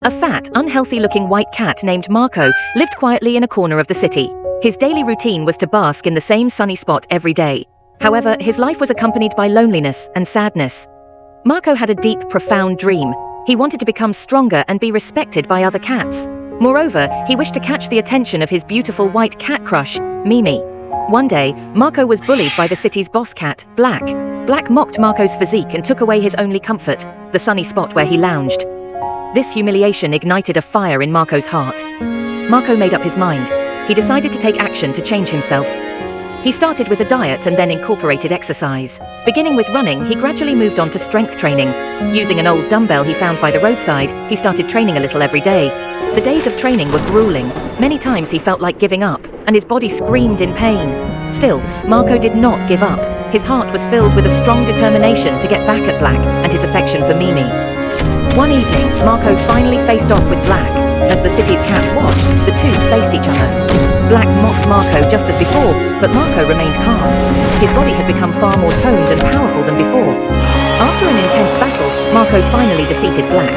A fat, unhealthy-looking white cat named Marco lived quietly in a corner of the city. His daily routine was to bask in the same sunny spot every day. However, his life was accompanied by loneliness and sadness. Marco had a deep, profound dream. He wanted to become stronger and be respected by other cats. Moreover, he wished to catch the attention of his beautiful white cat crush, Mimi. One day, Marco was bullied by the city's boss cat, Black. Black mocked Marco's physique and took away his only comfort, the sunny spot where he lounged. This humiliation ignited a fire in Marco's heart. Marco made up his mind. He decided to take action to change himself. He started with a diet and then incorporated exercise. Beginning with running, he gradually moved on to strength training. Using an old dumbbell he found by the roadside, he started training a little every day. The days of training were grueling. Many times he felt like giving up, and his body screamed in pain. Still, Marco did not give up. His heart was filled with a strong determination to get back at Black and his affection for Mimi. One evening, Marco finally faced off with Black. As the city's cats watched, the two faced each other. Black mocked Marco just as before, but Marco remained calm. His body had become far more toned and powerful than before. After an intense battle, Marco finally defeated Black.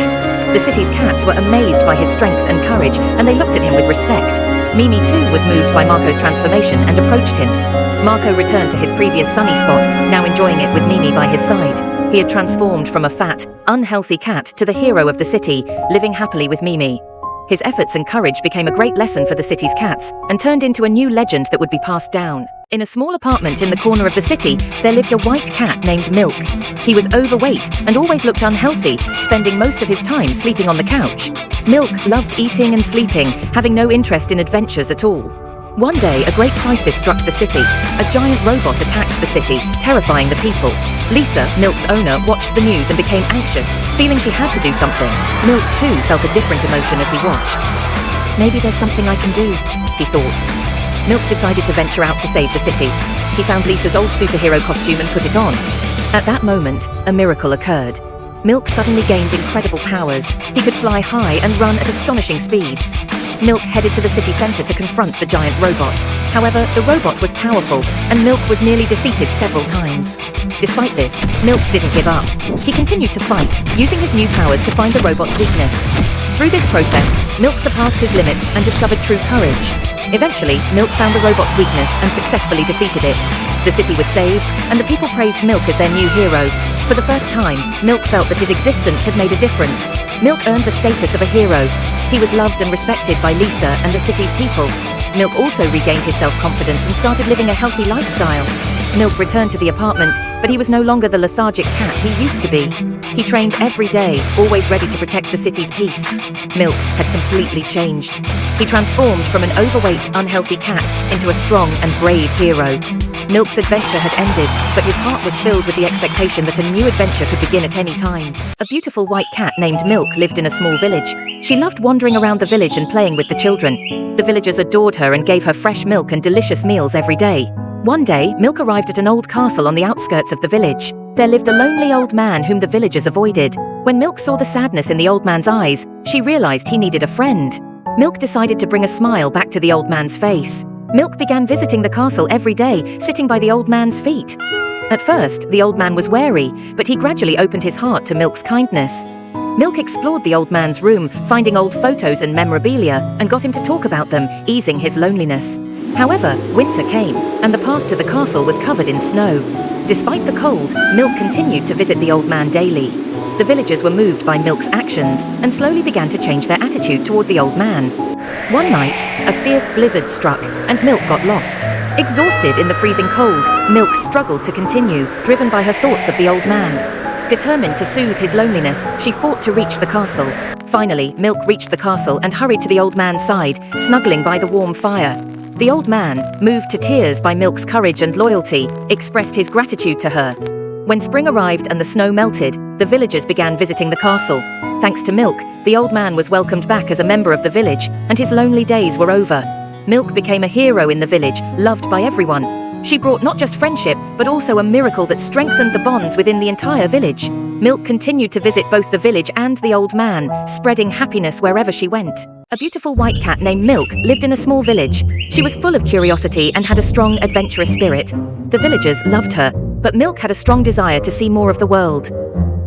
The city's cats were amazed by his strength and courage, and they looked at him with respect. Mimi too was moved by Marco's transformation and approached him. Marco returned to his previous sunny spot, now enjoying it with Mimi by his side. He had transformed from a fat, unhealthy cat to the hero of the city, living happily with Mimi. His efforts and courage became a great lesson for the city's cats and turned into a new legend that would be passed down. In a small apartment in the corner of the city, there lived a white cat named Milk. He was overweight and always looked unhealthy, spending most of his time sleeping on the couch. Milk loved eating and sleeping, having no interest in adventures at all. One day, a great crisis struck the city. A giant robot attacked the city, terrifying the people. Lisa, Milk's owner, watched the news and became anxious, feeling she had to do something. Milk, too, felt a different emotion as he watched. Maybe there's something I can do, he thought. Milk decided to venture out to save the city. He found Lisa's old superhero costume and put it on. At that moment, a miracle occurred. Milk suddenly gained incredible powers. He could fly high and run at astonishing speeds. Milk headed to the city center to confront the giant robot. However, the robot was powerful, and Milk was nearly defeated several times. Despite this, Milk didn't give up. He continued to fight, using his new powers to find the robot's weakness. Through this process, Milk surpassed his limits and discovered true courage. Eventually, Milk found the robot's weakness and successfully defeated it. The city was saved, and the people praised Milk as their new hero. For the first time, Milk felt that his existence had made a difference. Milk earned the status of a hero. He was loved and respected by Lisa and the city's people. Milk also regained his self-confidence and started living a healthy lifestyle. Milk returned to the apartment, but he was no longer the lethargic cat he used to be. He trained every day, always ready to protect the city's peace. Milk had completely changed. He transformed from an overweight, unhealthy cat into a strong and brave hero. Milk's adventure had ended, but his heart was filled with the expectation that a new adventure could begin at any time. A beautiful white cat named Milk lived in a small village. She loved wandering around the village and playing with the children. The villagers adored her and gave her fresh milk and delicious meals every day. One day, Milk arrived at an old castle on the outskirts of the village. There lived a lonely old man whom the villagers avoided. When Milk saw the sadness in the old man's eyes, she realized he needed a friend. Milk decided to bring a smile back to the old man's face. Milk began visiting the castle every day, sitting by the old man's feet. At first, the old man was wary, but he gradually opened his heart to Milk's kindness. Milk explored the old man's room, finding old photos and memorabilia, and got him to talk about them, easing his loneliness. However, winter came, and the path to the castle was covered in snow. Despite the cold, Milk continued to visit the old man daily. The villagers were moved by Milk's actions and slowly began to change their attitude toward the old man. One night, a fierce blizzard struck, and Milk got lost. Exhausted in the freezing cold, Milk struggled to continue, driven by her thoughts of the old man. Determined to soothe his loneliness, she fought to reach the castle. Finally, Milk reached the castle and hurried to the old man's side, snuggling by the warm fire. The old man, moved to tears by Milk's courage and loyalty, expressed his gratitude to her. When spring arrived and the snow melted, the villagers began visiting the castle. Thanks to Milk, the old man was welcomed back as a member of the village, and his lonely days were over. Milk became a hero in the village, loved by everyone. She brought not just friendship, but also a miracle that strengthened the bonds within the entire village. Milk continued to visit both the village and the old man, spreading happiness wherever she went. A beautiful white cat named Milk lived in a small village. She was full of curiosity and had a strong, adventurous spirit. The villagers loved her, but Milk had a strong desire to see more of the world.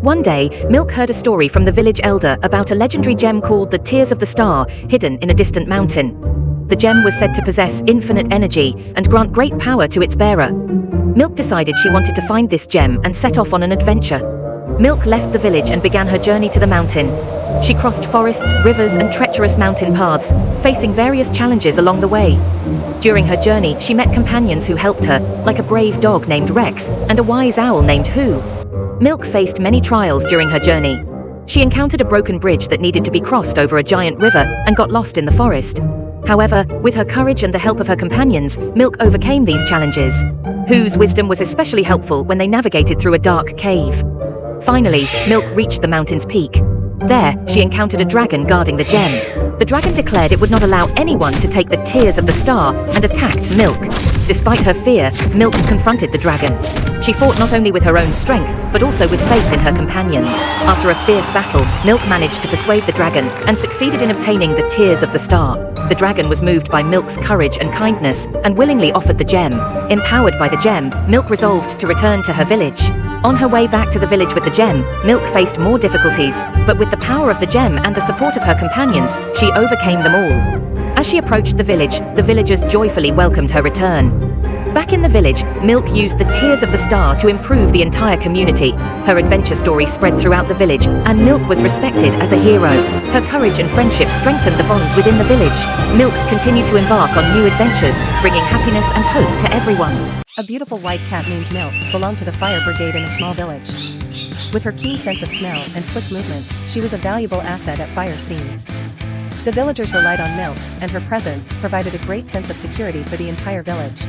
One day, Milk heard a story from the village elder about a legendary gem called the Tears of the Star, hidden in a distant mountain. The gem was said to possess infinite energy and grant great power to its bearer. Milk decided she wanted to find this gem and set off on an adventure. Milk left the village and began her journey to the mountain. She crossed forests, rivers, and treacherous mountain paths, facing various challenges along the way. During her journey, she met companions who helped her, like a brave dog named Rex and a wise owl named Who. Milk faced many trials during her journey. She encountered a broken bridge that needed to be crossed over a giant river and got lost in the forest. However, with her courage and the help of her companions, Milk overcame these challenges. Who's wisdom was especially helpful when they navigated through a dark cave. Finally, Milk reached the mountain's peak. There, she encountered a dragon guarding the gem. The dragon declared it would not allow anyone to take the Tears of the Star and attacked Milk. Despite her fear, Milk confronted the dragon. She fought not only with her own strength, but also with faith in her companions. After a fierce battle, Milk managed to persuade the dragon and succeeded in obtaining the Tears of the Star. The dragon was moved by Milk's courage and kindness and willingly offered the gem. Empowered by the gem, Milk resolved to return to her village. On her way back to the village with the gem, Milk faced more difficulties, but with the power of the gem and the support of her companions, she overcame them all. As she approached the villagers joyfully welcomed her return. Back in the village, Milk used the Tears of the Star to improve the entire community. Her adventure story spread throughout the village, and Milk was respected as a hero. Her courage and friendship strengthened the bonds within the village. Milk continued to embark on new adventures, bringing happiness and hope to everyone. A beautiful white cat named Milk belonged to the fire brigade in a small village. With her keen sense of smell and quick movements, she was a valuable asset at fire scenes. The villagers relied on Milk, and her presence provided a great sense of security for the entire village.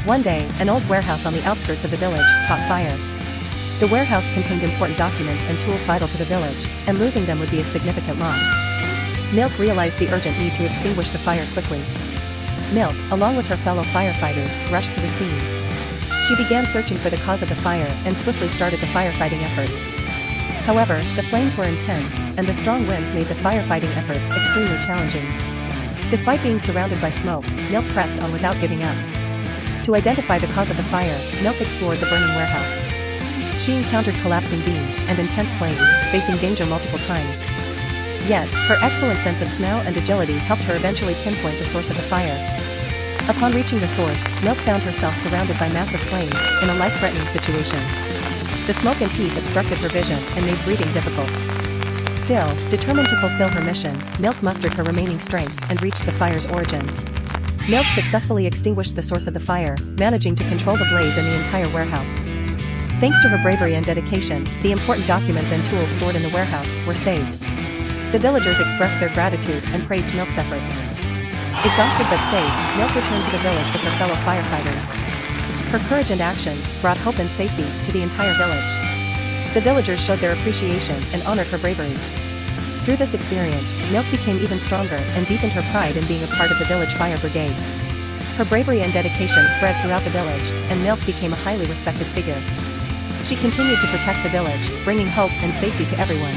One day, an old warehouse on the outskirts of the village caught fire. The warehouse contained important documents and tools vital to the village, and losing them would be a significant loss. Milk realized the urgent need to extinguish the fire quickly. Milk, along with her fellow firefighters, rushed to the scene. She began searching for the cause of the fire and swiftly started the firefighting efforts. However, the flames were intense, and the strong winds made the firefighting efforts extremely challenging. Despite being surrounded by smoke, Milk pressed on without giving up. To identify the cause of the fire, Milk explored the burning warehouse. She encountered collapsing beams and intense flames, facing danger multiple times. Yet, her excellent sense of smell and agility helped her eventually pinpoint the source of the fire. Upon reaching the source, Milk found herself surrounded by massive flames, in a life-threatening situation. The smoke and heat obstructed her vision and made breathing difficult. Still, determined to fulfill her mission, Milk mustered her remaining strength and reached the fire's origin. Milk successfully extinguished the source of the fire, managing to control the blaze in the entire warehouse. Thanks to her bravery and dedication, the important documents and tools stored in the warehouse were saved. The villagers expressed their gratitude and praised Milk's efforts. Exhausted but safe, Milk returned to the village with her fellow firefighters. Her courage and actions brought hope and safety to the entire village. The villagers showed their appreciation and honored her bravery. Through this experience, Milk became even stronger and deepened her pride in being a part of the village fire brigade. Her bravery and dedication spread throughout the village, and Milk became a highly respected figure. She continued to protect the village, bringing hope and safety to everyone.